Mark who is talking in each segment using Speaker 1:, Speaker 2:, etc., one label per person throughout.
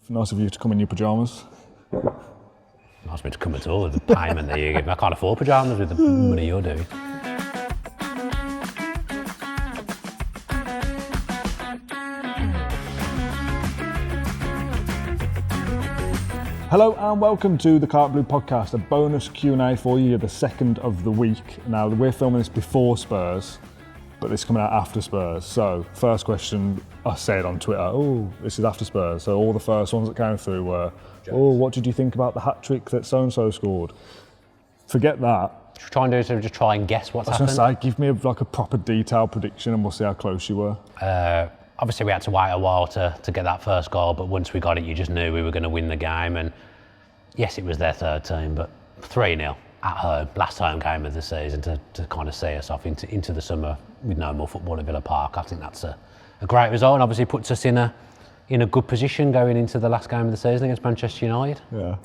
Speaker 1: Nice of you to come in your pyjamas.
Speaker 2: Nice of me to come at all with the payment that you give me. I can't afford pyjamas with the money you're doing.
Speaker 1: Hello and welcome to the Claret Blue podcast, a bonus Q&A for you, the second of the week. Now, we're filming this before Spurs, but this is coming out after Spurs. So, first question I said on Twitter, oh, this is after Spurs. So all the first ones that came through were, oh, what did you think about the hat-trick that so-and-so scored? Forget that.
Speaker 2: Try and do is just try and guess what's happened.
Speaker 1: I was going to say, give me a proper detailed prediction and we'll see how close you were.
Speaker 2: Obviously, we had to wait a while to get that first goal, but once we got it, you just knew we were going to win the game. And yes, it was their third team, but 3-0 at home, last home game of the season to kind of see us off into the summer with no more football at Villa Park. I think that's a great result, and obviously puts us in a good position going into the last game of the season against Manchester United.
Speaker 1: Yeah.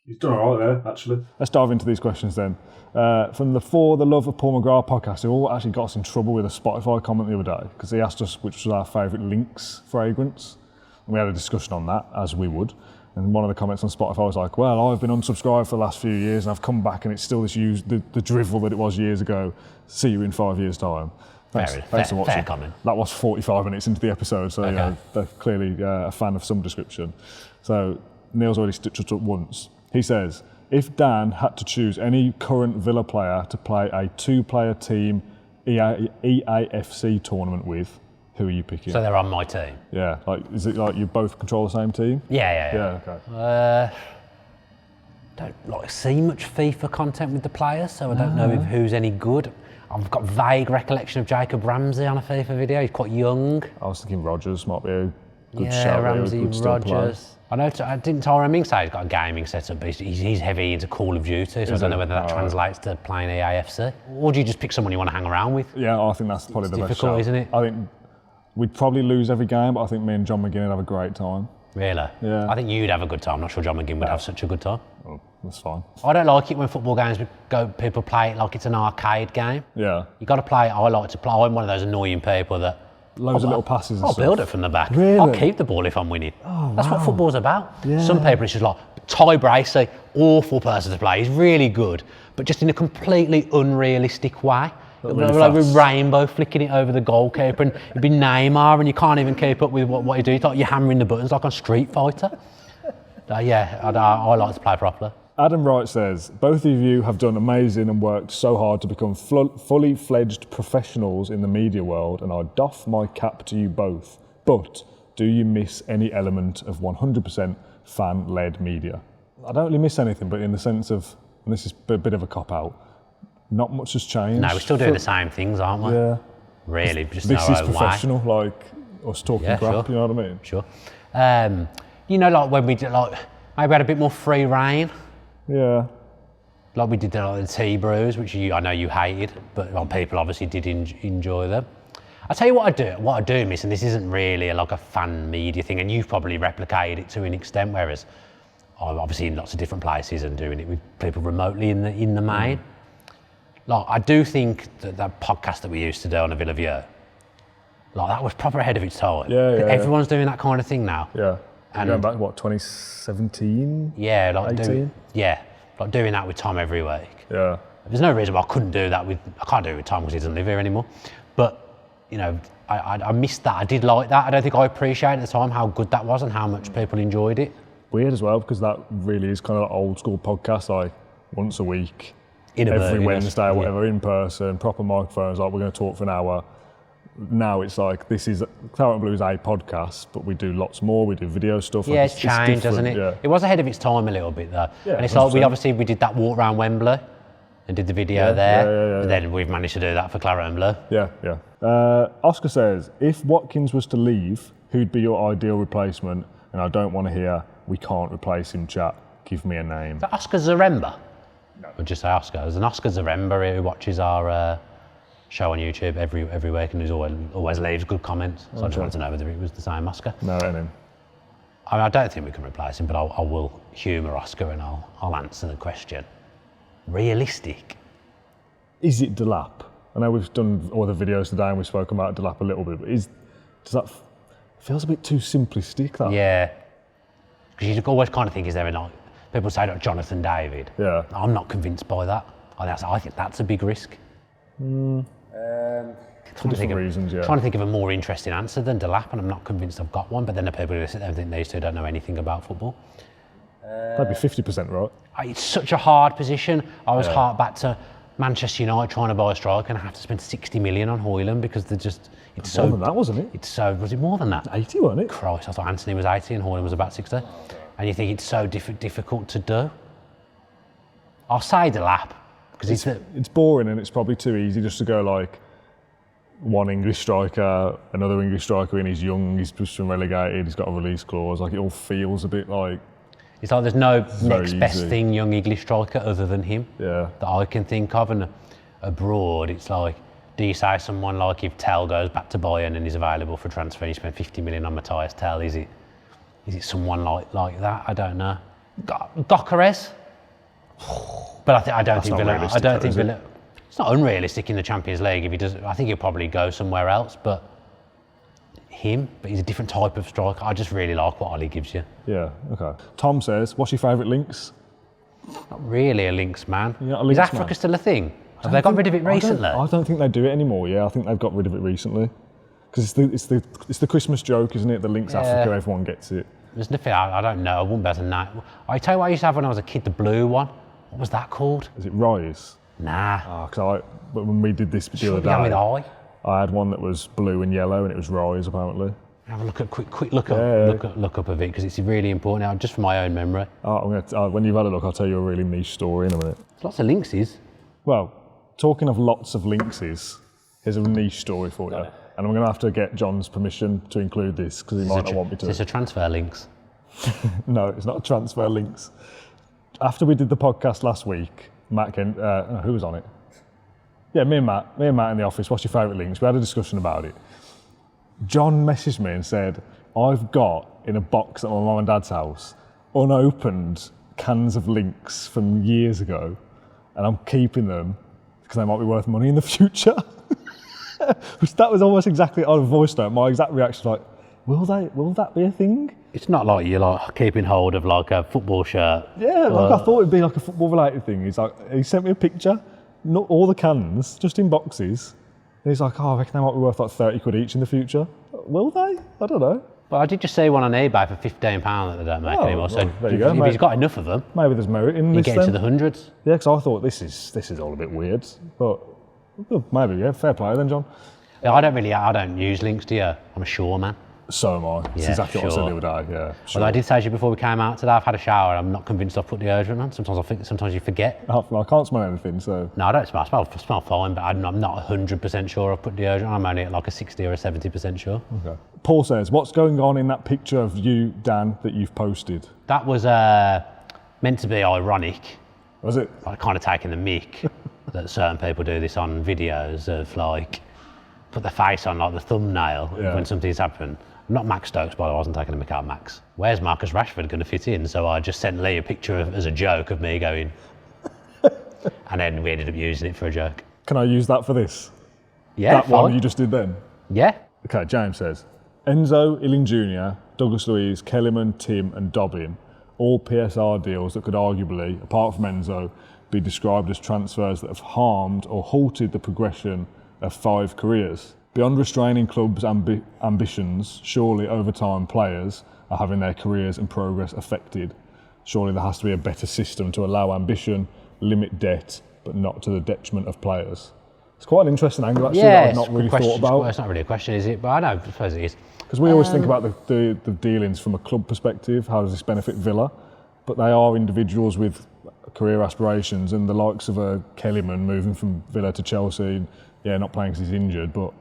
Speaker 1: You've done all right there, actually. Let's dive into these questions then. From the For the Love of Paul McGrath podcast, who all actually got us in trouble with a Spotify comment the other day because he asked us which was our favourite Lynx fragrance. And we had a discussion on that, as we would. And one of the comments on Spotify was like, well, I've been unsubscribed for the last few years and I've come back and it's still the drivel that it was years ago. See you in 5 years' time. Thanks for watching.
Speaker 2: Fair comment.
Speaker 1: That was 45 minutes into the episode, so okay. They're clearly a fan of some description. So Neil's already stitched up once. He says, if Dan had to choose any current Villa player to play a two-player team EAFC tournament with, who are you picking?
Speaker 2: So they're on my team?
Speaker 1: Yeah. Is it like you both control the same team?
Speaker 2: Yeah.
Speaker 1: Okay.
Speaker 2: Don't see much FIFA content with the players, so I don't know who's any good. I've got vague recollection of Jacob Ramsey on a FIFA video. He's quite young.
Speaker 1: I was thinking Rodgers might be a good shout.
Speaker 2: Yeah, Ramsey, Rodgers. I know. Didn't Tyrone Mings say he's got a gaming setup, but he's heavy into Call of Duty, so I don't know whether that translates to playing EAFC. Or do you just pick someone you want to hang around with?
Speaker 1: Yeah, I think that's probably the best
Speaker 2: difficult, isn't it?
Speaker 1: I think we'd probably lose every game, but I think me and John McGinn would have a great time.
Speaker 2: Really?
Speaker 1: Yeah.
Speaker 2: I think you'd have a good time. I'm not sure John McGinn would have such a good time.
Speaker 1: Oh, that's fine.
Speaker 2: I don't like it when football games people play it like it's an arcade game.
Speaker 1: Yeah.
Speaker 2: You got to play it. I like to play. I'm one of those annoying people that
Speaker 1: loads of little passes and
Speaker 2: I'll
Speaker 1: stuff.
Speaker 2: build it from the back.
Speaker 1: Really?
Speaker 2: I'll keep the ball if I'm winning.
Speaker 1: Oh,
Speaker 2: that's what football's about.
Speaker 1: Yeah.
Speaker 2: Some people it's just like Ty Bracey, awful person to play. He's really good, but just in a completely unrealistic way. Like with Rainbow flicking it over the goalkeeper, and it'd be Neymar, and you can't even keep up with what you do. It's like you're hammering the buttons like on Street Fighter. I like to play properly.
Speaker 1: Adam Wright says, both of you have done amazing and worked so hard to become fully fledged professionals in the media world, and I doff my cap to you both. But do you miss any element of 100% fan-led media? I don't really miss anything, but in the sense of, and this is a bit of a cop-out, not much has changed.
Speaker 2: No, we're still doing the same things, aren't we?
Speaker 1: Yeah.
Speaker 2: Really, just
Speaker 1: this
Speaker 2: our
Speaker 1: is
Speaker 2: own
Speaker 1: professional, way. Like us talking crap,
Speaker 2: sure.
Speaker 1: you know what I mean?
Speaker 2: Sure. Like when we did, maybe we had a bit more free reign.
Speaker 1: Yeah.
Speaker 2: Like we did the tea brews, which I know you hated, but people obviously did enjoy them. I'll tell you what I do miss, and this isn't really like a fan media thing, and you've probably replicated it to an extent, whereas I'm obviously in lots of different places and doing it with people remotely in the main. Like, I do think that podcast that we used to do on a Villa View, like that was proper ahead of its time.
Speaker 1: Yeah.
Speaker 2: Everyone's doing that kind of thing now.
Speaker 1: Yeah. And going back, 2017?
Speaker 2: Yeah, like
Speaker 1: 18?
Speaker 2: Doing that with Tom every week.
Speaker 1: Yeah.
Speaker 2: There's no reason why I couldn't do that I can't do it with Tom because he doesn't live here anymore. But, I missed that. I did like that. I don't think I appreciated at the time how good that was and how much people enjoyed it.
Speaker 1: Weird as well, because that really is kind of like old school podcast, like once a week.
Speaker 2: Every
Speaker 1: Wednesday or whatever, in person, proper microphones, like we're going to talk for an hour. Now it's like, this is, Claret Blue is a podcast, but we do lots more, we do video stuff.
Speaker 2: Yeah, it's changed, hasn't it?
Speaker 1: Yeah.
Speaker 2: It was ahead of its time a little bit though.
Speaker 1: Yeah,
Speaker 2: and it's like, we did that walk around Wembley and did the video there.
Speaker 1: Yeah.
Speaker 2: Then we've managed to do that for Claret and Blue.
Speaker 1: Yeah. Oscar says, if Watkins was to leave, who'd be your ideal replacement? And I don't want to hear, we can't replace him, chat. Give me a name.
Speaker 2: Is that Oscar Zaremba?
Speaker 1: No.
Speaker 2: Or just say Oscar. There's an Oscar Zaremba who watches our show on YouTube every week and who always leaves good comments. So I just wanted to know whether it was the same Oscar.
Speaker 1: No, I mean.
Speaker 2: I don't think we can replace him, but I will humour Oscar and I'll answer the question. Realistic?
Speaker 1: Is it Delap? I know we've done all the videos today and we've spoken about Delap a little bit, but feels a bit too simplistic, that.
Speaker 2: Yeah. Because you always kind of think, is there like, people say like Jonathan David.
Speaker 1: Yeah.
Speaker 2: I'm not convinced by that. I think that's a big risk.
Speaker 1: For different reasons, yeah.
Speaker 2: Trying to think of a more interesting answer than Delap, and I'm not convinced I've got one, but then the people who sit there and think these two don't know anything about football.
Speaker 1: That'd be 50% right.
Speaker 2: It's such a hard position. I was harked back to Manchester United trying to buy a striker and I have to spend 60 million on Hoyland because they're just, it's so...
Speaker 1: More than that, wasn't it?
Speaker 2: Was it more than that?
Speaker 1: 80, wasn't it?
Speaker 2: Christ, I thought Anthony was 80 and Hoyland was about 60. And you think it's so difficult to do. I'll say Delap, because
Speaker 1: it's boring and it's probably too easy just to go like, one English striker, another English striker, and he's young, he's just been relegated, he's got a release clause. Like, it all feels a bit like...
Speaker 2: It's like there's no next best thing young English striker other than him that I can think of. And abroad, it's like, do you say someone like if Tell goes back to Bayern and is available for transfer and you spend 50 million on Matthias Tell, is it someone like that? I don't know. Gyökeres? But I don't think Villa... It's not unrealistic in the Champions League if he does. I think he'll probably go somewhere else, but he's a different type of striker. I just really like what Ollie gives you.
Speaker 1: Yeah, okay. Tom says, what's your favourite Lynx?
Speaker 2: Not really a Lynx man.
Speaker 1: Is
Speaker 2: Africa still a thing? Have they got rid of it recently?
Speaker 1: I don't think they do it anymore. Yeah, I think they've got rid of it recently. Because it's the Christmas joke, isn't it? The Lynx Africa, everyone gets it.
Speaker 2: There's nothing, I don't know. I wouldn't be able to know. I tell you what I used to have when I was a kid, the blue one. What was that called?
Speaker 1: Is it Rise?
Speaker 2: Nah.
Speaker 1: When we did this the other day, I had one that was blue and yellow and it was Rise apparently.
Speaker 2: Have a look at quick look up of it because it's really important now, just for my own memory.
Speaker 1: When you've had a look, I'll tell you a really niche story in a minute.
Speaker 2: Lots of lynxes.
Speaker 1: Well, talking of lots of lynxes, here's a niche story for you. And I'm going to have to get John's permission to include this because he might not want me to.
Speaker 2: Is this a transfer lynx?
Speaker 1: No, it's not a transfer lynx. After we did the podcast last week, Matt who was on it? Yeah, me and Matt in the office, what's your favourite Lynx? We had a discussion about it. John messaged me and said, I've got in a box at my mum and dad's house, unopened cans of Lynx from years ago, and I'm keeping them because they might be worth money in the future. That was almost exactly on a voice note. My exact reaction was like, will that be a thing?
Speaker 2: It's not like you're like keeping hold of like a football shirt.
Speaker 1: Yeah, I thought it'd be like a football related thing. He sent me a picture, not all the cans, just in boxes. And he's like, I reckon they might be worth like 30 quid each in the future. Will they? I don't know.
Speaker 2: But I did just see one on eBay for £15 that they don't make anymore. So
Speaker 1: there you go,
Speaker 2: if he's got enough of them,
Speaker 1: maybe there's merit in this.
Speaker 2: You get into the hundreds.
Speaker 1: Yeah, because I thought this is all a bit weird, but maybe fair play then, John.
Speaker 2: Yeah, I don't use Lynx, do you? I'm a Shaw man.
Speaker 1: So am I. That's exactly what I said the other day. Yeah. Sure.
Speaker 2: Well, I did say to you before we came out today, I've had a shower. I'm not convinced I've put deodorant on. Sometimes you forget.
Speaker 1: I can't smell anything, so.
Speaker 2: No, I don't smell. I smell fine, but I'm not 100% sure I've put deodorant on. I'm only at like a 60 or a 70% sure.
Speaker 1: Okay. Paul says, what's going on in that picture of you, Dan, that you've posted?
Speaker 2: That was meant to be ironic.
Speaker 1: Was it?
Speaker 2: Like kind of taking the mick that certain people do this on videos of like put their face on like the thumbnail when something's happened. Not Max Stokes, by the way, I wasn't taking a mick out of Max. Where's Marcus Rashford going to fit in? So I just sent Lee a picture as a joke of me going, and then we ended up using it for a joke.
Speaker 1: Can I use that for this?
Speaker 2: Yeah,
Speaker 1: that fine. One you just did then?
Speaker 2: Yeah.
Speaker 1: Okay, James says, Enzo, Illing Jr., Douglas Luiz, Kellerman, Tim and Dobbin, all PSR deals that could arguably, apart from Enzo, be described as transfers that have harmed or halted the progression of 5 careers. Beyond restraining clubs' ambitions, surely over time players are having their careers and progress affected. Surely there has to be a better system to allow ambition, limit debt, but not to the detriment of players. It's quite an interesting angle actually that I've not really thought about.
Speaker 2: Well, it's not really a question, is it? But I know, I suppose it is.
Speaker 1: Because we always think about the dealings from a club perspective, how does this benefit Villa? But they are individuals with career aspirations, and the likes of a Kellyman moving from Villa to Chelsea, not playing because he's injured, but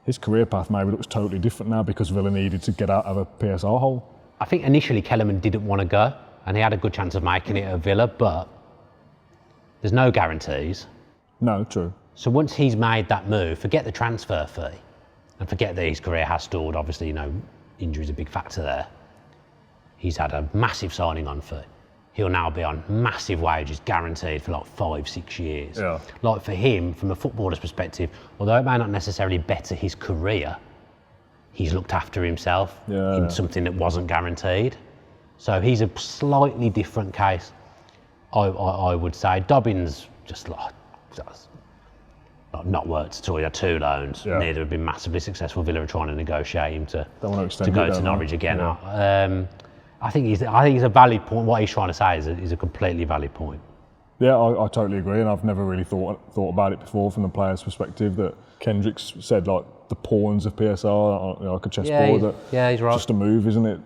Speaker 1: his career path maybe looks totally different now because Villa needed to get out of a PSR hole.
Speaker 2: I think initially Kellerman didn't want to go, and he had a good chance of making it at Villa, but there's no guarantees.
Speaker 1: No, true.
Speaker 2: So once he's made that move, forget the transfer fee, and forget that his career has stalled. Obviously, injury's a big factor there. He's had a massive signing on fee. He'll now be on massive wages, guaranteed for like 5-6 years.
Speaker 1: Yeah.
Speaker 2: Like for him, from a footballer's perspective, although it may not necessarily better his career, he's looked after himself in something that wasn't guaranteed. So he's a slightly different case, I would say. Dobbins just not worked at all. He had 2 loans.
Speaker 1: Yeah.
Speaker 2: Neither have been massively successful. Villa are trying to negotiate him to
Speaker 1: extend
Speaker 2: go
Speaker 1: it,
Speaker 2: to Norwich again.
Speaker 1: Yeah.
Speaker 2: I think he's a valid point. What he's trying to say is a completely valid point.
Speaker 1: Yeah, I totally agree, and I've never really thought about it before from the player's perspective. That Kendrick's said like the pawns of PSR, like a chessboard.
Speaker 2: He's right.
Speaker 1: Just a move, isn't it?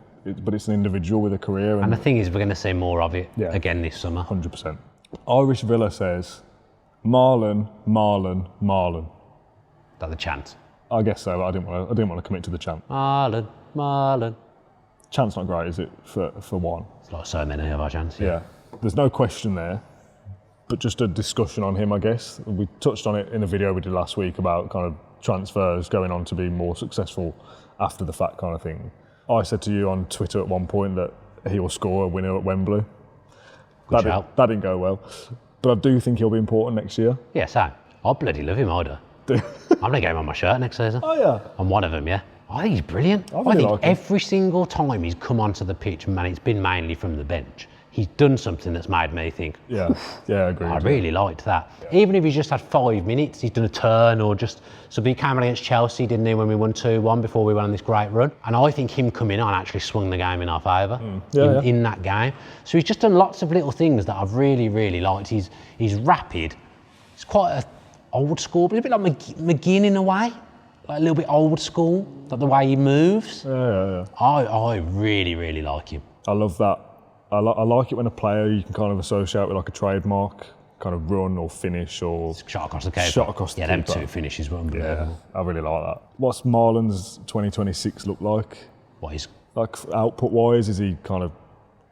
Speaker 1: But it's an individual with a career.
Speaker 2: And the thing is, we're going to see more of it again this summer.
Speaker 1: 100%. Irish Villa says, Malen.
Speaker 2: Is that the chant?
Speaker 1: I guess so, but I didn't want to commit to the chant.
Speaker 2: Malen.
Speaker 1: Chant's not great, is it, for one?
Speaker 2: It's like so many of our chants.
Speaker 1: Yeah. There's no question there, but just a discussion on him, I guess. We touched on it in a video we did last week about kind of transfers going on to be more successful after the fact kind of thing. I said to you on Twitter at one point that he will score a winner at Wembley. That didn't go well. But I do think he'll be important next year.
Speaker 2: Yeah, same. I bloody love him, I do. I'm going to get him on my shirt next season.
Speaker 1: Oh, yeah.
Speaker 2: I'm one of them, yeah. I think he's brilliant. I think every single time he's come onto the pitch, man, it's been mainly from the bench. He's done something that's made me think,
Speaker 1: yeah, I agree.
Speaker 2: I really liked that. Yeah. Even if he's just had 5 minutes, he's done a turn or just... So he came on against Chelsea, didn't he, when we won 2-1 before we went on this great run. And I think him coming on actually swung the game in our favour in that game. So he's just done lots of little things that I've really, really liked. He's rapid. He's quite an old school, but a bit like McGinn in a way. Like a little bit old school, like the way he moves.
Speaker 1: Yeah.
Speaker 2: I really, really like him.
Speaker 1: I love that. I like it when a player you can kind of associate with like a trademark, kind of run or finish or...
Speaker 2: Shot across the keeper.
Speaker 1: Shot across the keeper.
Speaker 2: Yeah, them 2 finishes were unbelievable.
Speaker 1: Yeah, I really like that. What's Marlon's 2026 look like?
Speaker 2: What is...
Speaker 1: Like output-wise, is he kind of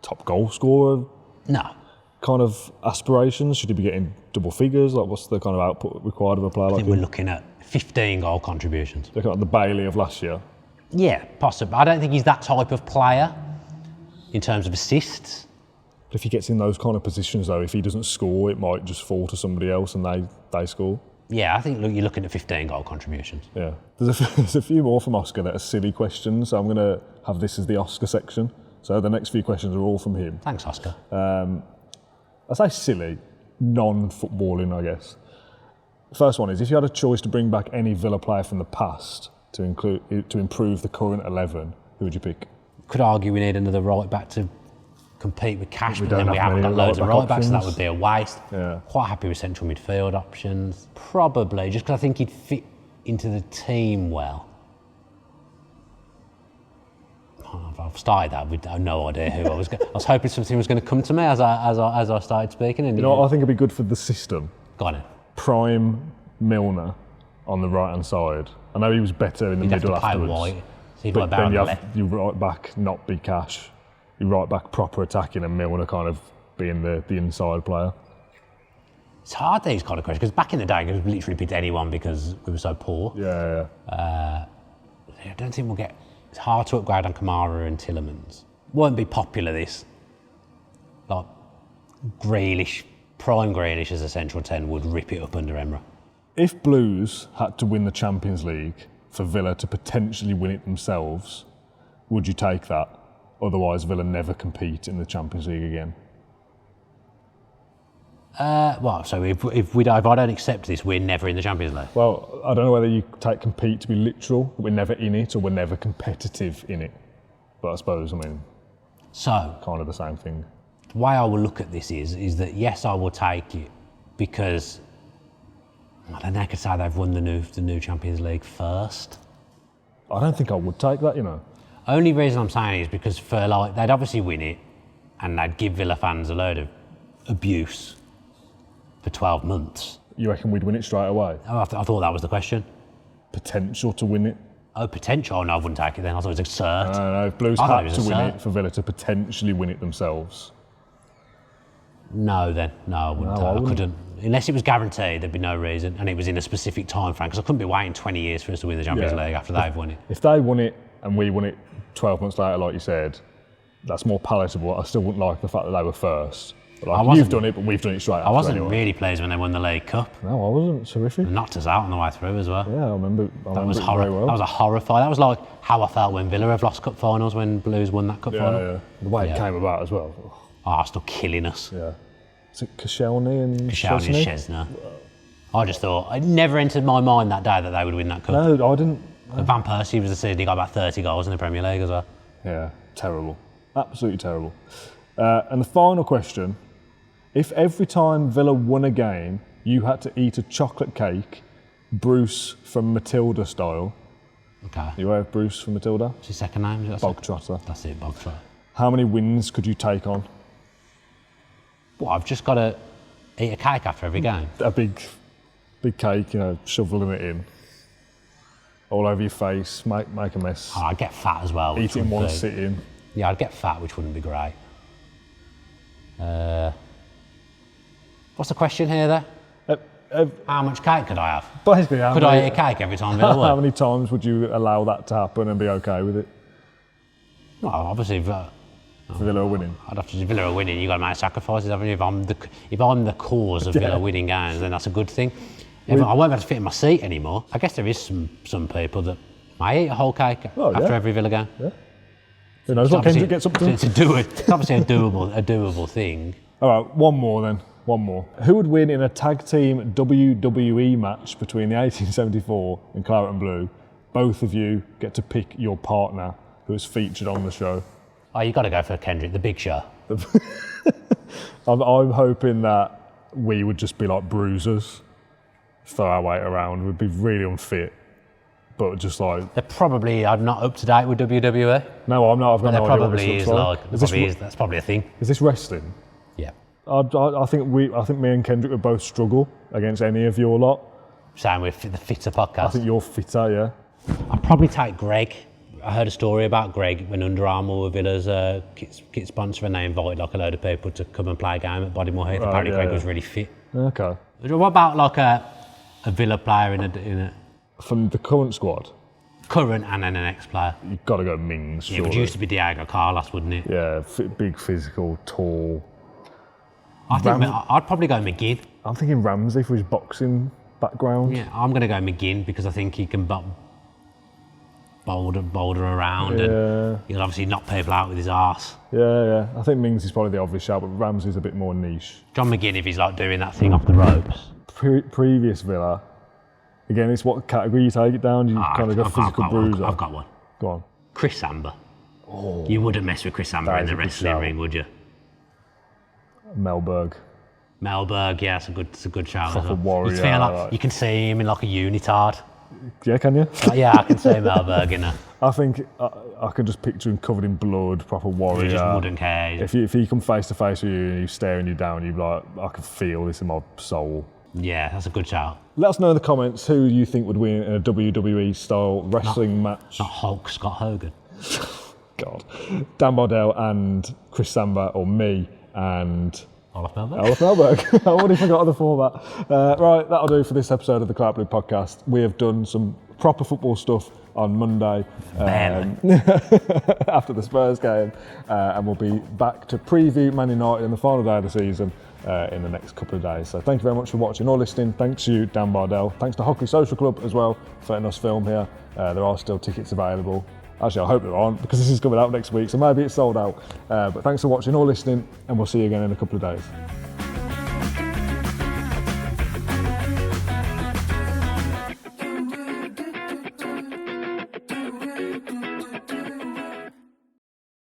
Speaker 1: top goal scorer?
Speaker 2: No.
Speaker 1: Kind of aspirations? Should he be getting double figures? Like, what's the kind of output required of a player like him?
Speaker 2: I think we're looking at 15 goal contributions.
Speaker 1: Looking at the Bailey of last year?
Speaker 2: Yeah, possibly. I don't think he's that type of player in terms of assists.
Speaker 1: But if he gets in those kind of positions, though, if he doesn't score, it might just fall to somebody else and they score.
Speaker 2: Yeah, I think you're looking at 15 goal contributions.
Speaker 1: Yeah. There's a few more from Oscar that are silly questions, so I'm going to have this as the Oscar section. So the next few questions are all from him.
Speaker 2: Thanks, Oscar.
Speaker 1: I say silly, non-footballing, I guess. First one is, if you had a choice to bring back any Villa player from the past to improve the current 11, who would you pick?
Speaker 2: Could argue we need another right back to compete with Cash, but then we haven't got
Speaker 1: many
Speaker 2: loads of right backs, so that
Speaker 1: options.
Speaker 2: would be a waste.
Speaker 1: Yeah.
Speaker 2: Quite happy with central midfield options. Probably, just because I think he'd fit into the team well. I've started that with no idea who I was. I was hoping something was going to come to me as I started speaking. And
Speaker 1: you know what I think would be good for the system?
Speaker 2: Go on.
Speaker 1: Prime Milner on the right hand side. I know he was better in the middle afterwards.
Speaker 2: White, so
Speaker 1: but then you have your right back not be Cash, your right back proper attacking, and Milner kind of being the inside player.
Speaker 2: It's hard these kind of questions because back in the day, you could literally pick anyone because we were so poor.
Speaker 1: Yeah.
Speaker 2: I don't think we'll get. It's hard to upgrade on Kamara and Tielemans. Won't be popular, this. Like, Grealish, prime Grealish as a central 10 would rip it up under Emre.
Speaker 1: If Blues had to win the Champions League for Villa to potentially win it themselves, would you take that? Otherwise, Villa never compete in the Champions League again.
Speaker 2: So if I don't accept this, we're never in the Champions League.
Speaker 1: Well, I don't know whether you take compete to be literal, we're never in it, or we're never competitive in it. But I suppose,
Speaker 2: so
Speaker 1: kind of the same thing.
Speaker 2: The way I will look at this is that yes, I will take it because I don't know. I could say they've won the new Champions League first.
Speaker 1: I don't think I would take that.
Speaker 2: Only reason I'm saying it is because they'd obviously win it, and they'd give Villa fans a load of abuse for 12 months.
Speaker 1: You reckon we'd win it straight away?
Speaker 2: Oh, I thought that was the question.
Speaker 1: Potential to win it?
Speaker 2: Oh, potential? Oh, no, I wouldn't take it then. I thought it was a cert.
Speaker 1: No. If Blues had to win it for Villa to potentially win it themselves.
Speaker 2: No, then. No, I wouldn't.
Speaker 1: No,
Speaker 2: I couldn't. Unless it was guaranteed, there'd be no reason. And it was in a specific time frame, because I couldn't be waiting 20 years for us to win the Champions League after they've won it.
Speaker 1: If they won it and we won it 12 months later, like you said, that's more palatable. I still wouldn't like the fact that they were first. Like, you've done it, but we've done it straight after.
Speaker 2: I wasn't
Speaker 1: anyway.
Speaker 2: really pleased when they won the League Cup.
Speaker 1: No, I wasn't. Terrific.
Speaker 2: They knocked us out on the way through as well.
Speaker 1: Yeah, I remember it very well.
Speaker 2: That was a horrifying. That was like how I felt when Villa have lost cup finals when Blues won that cup final.
Speaker 1: Yeah. The way it came about as well.
Speaker 2: Arsenal killing us.
Speaker 1: Yeah. Is it Koscielny and
Speaker 2: Chesney? I just thought, it never entered my mind that day that they would win that cup.
Speaker 1: No, I didn't.
Speaker 2: But Van Persie was the season, he got about 30 goals in the Premier League as well.
Speaker 1: Yeah, terrible. Absolutely terrible. And the final question, if every time Villa won a game, you had to eat a chocolate cake, Bruce from Matilda style.
Speaker 2: Okay.
Speaker 1: You aware of Bruce from Matilda?
Speaker 2: What's his second name?
Speaker 1: Bog Trotter.
Speaker 2: That's it, Bog Trotter.
Speaker 1: How many wins could you take on?
Speaker 2: Well, I've just got to eat a cake after every game.
Speaker 1: A big cake, shoveling it in. All over your face, make a mess.
Speaker 2: Oh, I'd get fat as well.
Speaker 1: Eat in one sitting.
Speaker 2: Yeah, I'd get fat, which wouldn't be great. What's the question here, though? How much cake could I have?
Speaker 1: Basically,
Speaker 2: could I eat a cake every time Villa won?
Speaker 1: How many times would you allow that to happen and be okay with it?
Speaker 2: Well, obviously,
Speaker 1: for Villa winning.
Speaker 2: I'd have to. If Villa are winning, you've got to make sacrifices, haven't you? If I'm the cause of Villa winning games, then that's a good thing. I won't be able to fit in my seat anymore. I guess there is some people that might eat a whole cake after every Villa game.
Speaker 1: Yeah. Who knows what Kendrick gets up to?
Speaker 2: It's obviously a doable thing.
Speaker 1: All right, one more then. One more. Who would win in a tag team WWE match between the 1874 and Claret and Blue? Both of you get to pick your partner who is featured on the show.
Speaker 2: Oh, you've got to go for Kendrick, the Big Show.
Speaker 1: I'm hoping that we would just be like bruisers, throw our weight around. We'd be really unfit, but just like...
Speaker 2: They're probably not up to date with WWE.
Speaker 1: No, I'm not. I've got no idea what this looks like.
Speaker 2: That's probably a thing.
Speaker 1: Is this wrestling?
Speaker 2: Yeah.
Speaker 1: I think me and Kendrick would both struggle against any of your lot.
Speaker 2: Same with the Fitter podcast.
Speaker 1: I think you're fitter, yeah.
Speaker 2: I'd probably take Greg. I heard a story about Greg when Under Armour were Villa's kit sponsor, and they invited like a load of people to come and play a game at Bodymore Heath. Apparently Greg was really fit.
Speaker 1: Okay.
Speaker 2: What about like a Villa player in a
Speaker 1: from the current squad?
Speaker 2: Current and then an ex-player.
Speaker 1: You've got to go Mings.
Speaker 2: Yeah, it used to be Diego Carlos, wouldn't it?
Speaker 1: Yeah, big, physical, tall.
Speaker 2: I think I'd probably go McGinn.
Speaker 1: I'm thinking Ramsey for his boxing background.
Speaker 2: Yeah, I'm going to go McGinn because I think he can boulder around and he'll obviously knock people out with his arse.
Speaker 1: Yeah. I think Mings is probably the obvious shout, but Ramsey's a bit more niche.
Speaker 2: John McGinn, if he's like doing that thing off the ropes.
Speaker 1: Previous Villa, again, it's what category you take it down. You kind of go physical bruiser.
Speaker 2: I've got one.
Speaker 1: Go on.
Speaker 2: Chris Samba. Oh. You wouldn't mess with Chris Samba in the wrestling ring, would you?
Speaker 1: Melberg,
Speaker 2: yeah, it's a good shout.
Speaker 1: Proper warrior.
Speaker 2: You feel like you can see him in like a unitard.
Speaker 1: Yeah, can you?
Speaker 2: Yeah, I can see Melberg in a...
Speaker 1: I think I could just picture him covered in blood, proper warrior.
Speaker 2: He just wouldn't care.
Speaker 1: If he come face to face with you and he's staring you down, you'd be like, I can feel this in my soul.
Speaker 2: Yeah, that's a good shout.
Speaker 1: Let us know in the comments who you think would win in a WWE style wrestling match.
Speaker 2: Not Hulk Scott Hogan.
Speaker 1: God. Dan Bardell and Chris Samba, or me and
Speaker 2: Olaf Melberg.
Speaker 1: I already forgot the format. Right, that'll do for this episode of the Claret Blue podcast. We have done some proper football stuff on Monday after the Spurs game, and we'll be back to preview Man United in the final day of the season in the next couple of days. So thank you very much for watching or listening. Thanks to you, Dan Bardell. Thanks to Hockley Social Club as well for letting us film here. There are still tickets available. Actually, I hope there aren't, because this is coming out next week, so maybe it's sold out. But thanks for watching or listening, and we'll see you again in a couple of days.